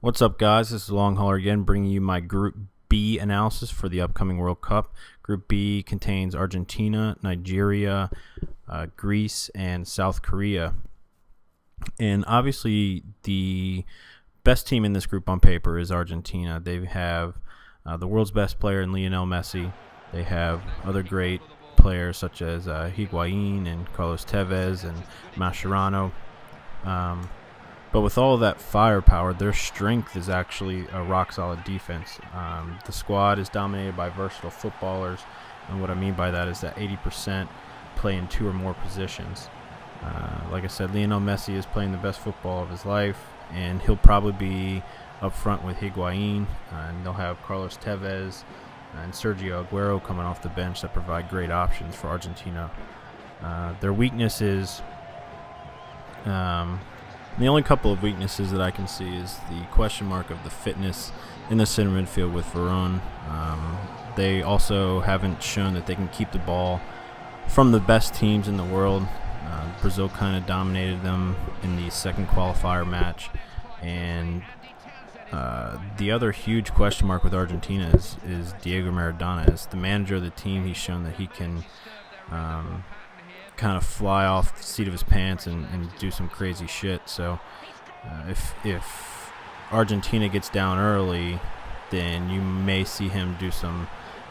What's up, guys? This is Long Hauler again, bringing you my Group B analysis for the upcoming World Cup. Group B contains Argentina, Nigeria, Greece, and South Korea. And obviously, the best team in this group on paper is Argentina. They have the world's best player in Lionel Messi. They have other great players such as Higuain and Carlos Tevez and Mascherano. But with all of that firepower, their strength is actually a rock-solid defense. The squad is dominated by versatile footballers, and what I mean by that is that 80% play in two or more positions. Like I said, Lionel Messi is playing the best football of his life, and he'll probably be up front with Higuain, and they'll have Carlos Tevez and Sergio Aguero coming off the bench that provide great options for Argentina. Their weakness is... the only couple of weaknesses that I can see is the question mark of the fitness in the center midfield with Varane. They also haven't shown that they can keep the ball from the best teams in the world. Brazil kind of dominated them in the second qualifier match. And the other huge question mark with Argentina is Diego Maradona. As the manager of the team, he's shown that he can kind of fly off the seat of his pants and do some crazy shit. So if Argentina gets down early, then you may see him do some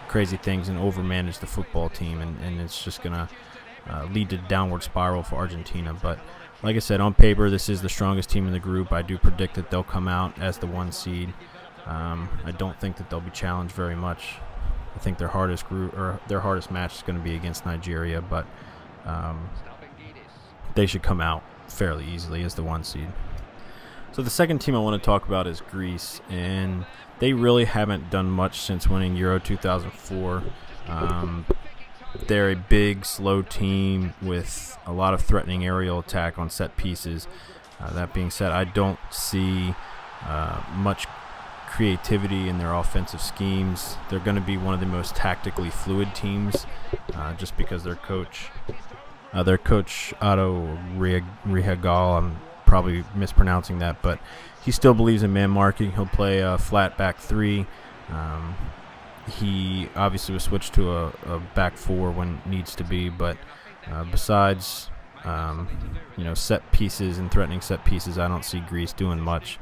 crazy things and overmanage the football team, and it's just going to lead to a downward spiral for Argentina. But like I said, on paper, this is the strongest team in the group. I do predict that they'll come out as the one seed. I don't think that they'll be challenged very much. I think their hardest match is going to be against Nigeria, but they should come out fairly easily as the one seed. So the second team I want to talk about is Greece, and they really haven't done much since winning Euro 2004. They're a big, slow team with a lot of threatening aerial attack on set pieces. That being said, I don't see much creativity in their offensive schemes. They're going to be one of the most tactically fluid teams just because their coach Otto Rehagal, I'm probably mispronouncing that, but he still believes in man marking. He'll play a flat back three. He obviously was switched to a back four when needs to be, but besides set pieces and threatening set pieces, I don't see Greece doing much,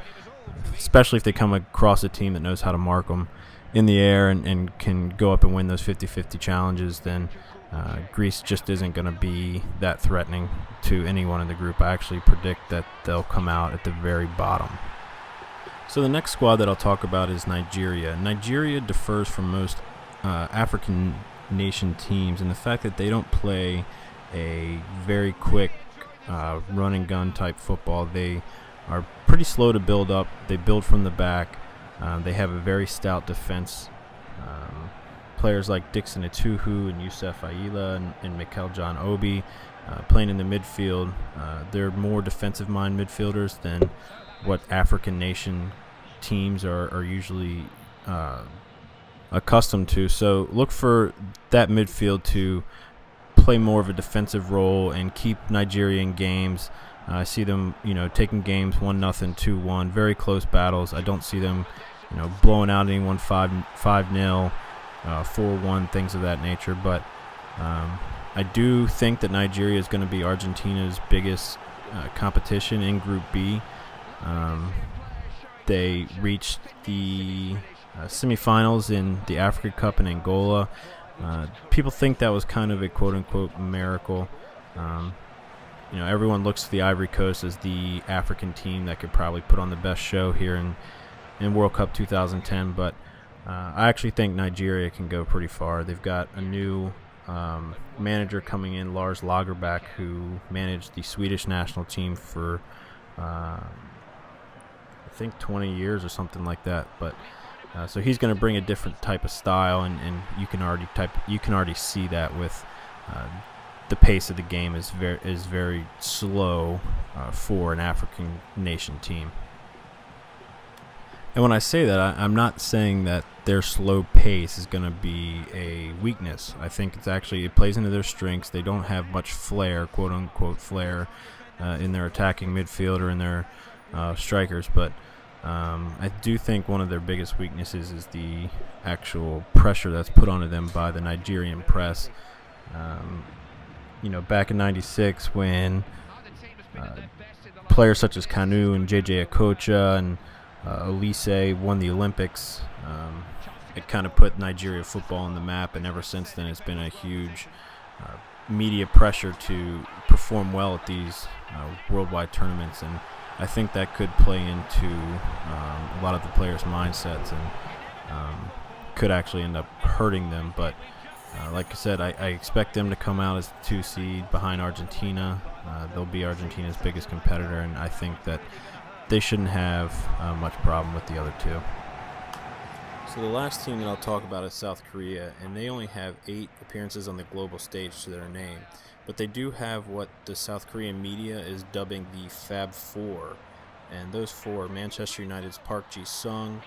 especially if they come across a team that knows how to mark them in the air and can go up and win those 50-50 challenges. Then Greece just isn't going to be that threatening to anyone in the group. I actually predict that they'll come out at the very bottom. So the next squad that I'll talk about is Nigeria. Nigeria differs from most African nation teams in the fact that they don't play a very quick run and gun type football. They are pretty slow to build up. They build from the back. They have a very stout defense. Players like Dixon Etuhu and Youssef Aila and Mikel John Obi playing in the midfield. They're more defensive-minded midfielders than what African nation teams are usually accustomed to. So look for that midfield to play more of a defensive role and keep Nigeria in games. I see them, taking games 1-0, 2-1, very close battles. I don't see them, blowing out anyone 5-0. 4-1, things of that nature. But I do think that Nigeria is going to be Argentina's biggest competition in Group B. They reached the semifinals in the Africa Cup in Angola. People think that was kind of a quote-unquote miracle. Everyone looks to the Ivory Coast as the African team that could probably put on the best show here in World Cup 2010, but I actually think Nigeria can go pretty far. They've got a new manager coming in, Lars Lagerbäck, who managed the Swedish national team for I think 20 years or something like that. But so he's going to bring a different type of style, and you can already see that with the pace of the game is very slow for an African nation team. And when I say that, I'm not saying that their slow pace is going to be a weakness. I think it plays into their strengths. They don't have much flair, quote-unquote flair, in their attacking midfield or in their strikers. But I do think one of their biggest weaknesses is the actual pressure that's put onto them by the Nigerian press. Back in '96 when players such as Kanu and JJ Okocha and Olise won the Olympics, it kind of put Nigeria football on the map, and ever since then it's been a huge media pressure to perform well at these worldwide tournaments, and I think that could play into a lot of the players' mindsets and could actually end up hurting them. But like I said, I expect them to come out as the 2 seed behind Argentina. They'll be Argentina's biggest competitor, and I think that they shouldn't have much problem with the other two. So the last team that I'll talk about is South Korea, and they only have 8 appearances on the global stage to their name. But they do have what the South Korean media is dubbing the Fab Four. And those 4 are Manchester United's Park Ji-sung,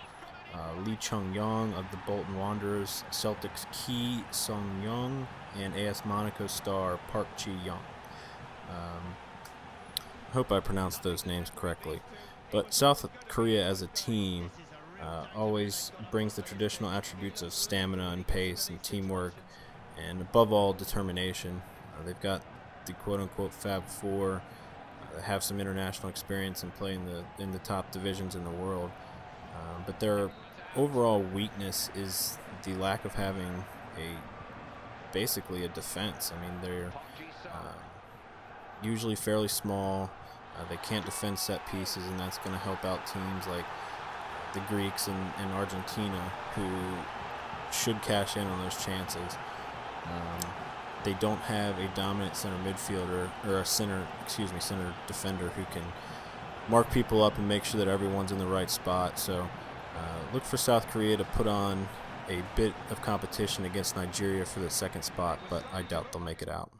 Lee Chung-yong of the Bolton Wanderers, Celtic's Ki Sung-young, and AS Monaco star Park Ji-young. I hope I pronounced those names correctly. But South Korea as a team always brings the traditional attributes of stamina and pace and teamwork, and above all, determination. They've got the quote-unquote Fab Four. They have some international experience and play in the top divisions in the world. But their overall weakness is the lack of having basically a defense. I mean, they're usually fairly small. They can't defend set pieces, and that's going to help out teams like the Greeks and Argentina, who should cash in on those chances. They don't have a dominant center midfielder or a center defender who can mark people up and make sure that everyone's in the right spot. So look for South Korea to put on a bit of competition against Nigeria for the second spot, but I doubt they'll make it out.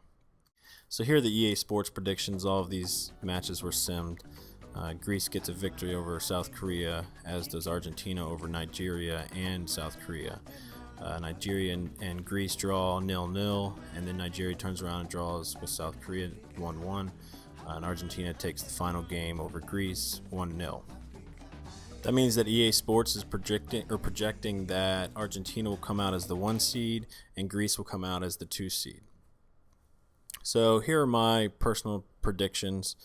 So here are the EA Sports predictions. All of these matches were simmed. Greece gets a victory over South Korea, as does Argentina over Nigeria and South Korea. Nigeria and Greece draw 0-0, and then Nigeria turns around and draws with South Korea 1-1, and Argentina takes the final game over Greece 1-0. That means that EA Sports is projecting that Argentina will come out as the 1 seed and Greece will come out as the 2 seed. So here are my personal predictions.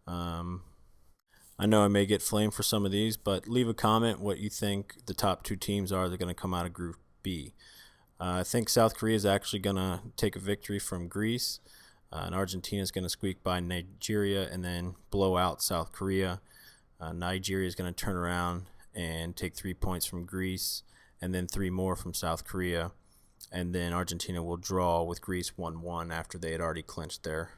I know I may get flamed for some of these, but leave a comment what you think the top 2 teams are that are going to come out of Group B. I think South Korea is actually going to take a victory from Greece, and Argentina is going to squeak by Nigeria and then blow out South Korea. Nigeria is going to turn around and take 3 points from Greece and then 3 more from South Korea. And then Argentina will draw with Greece 1-1 after they had already clinched their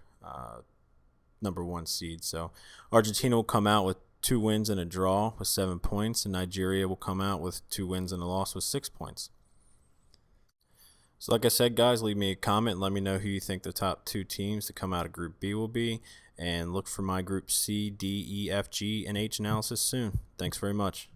number 1 seed. So Argentina will come out with 2 wins and a draw with 7 points, and Nigeria will come out with 2 wins and a loss with 6 points. So like I said, guys, leave me a comment and let me know who you think the top 2 teams to come out of Group B will be, and look for my Group C, D, E, F, G, and H analysis soon. Thanks very much.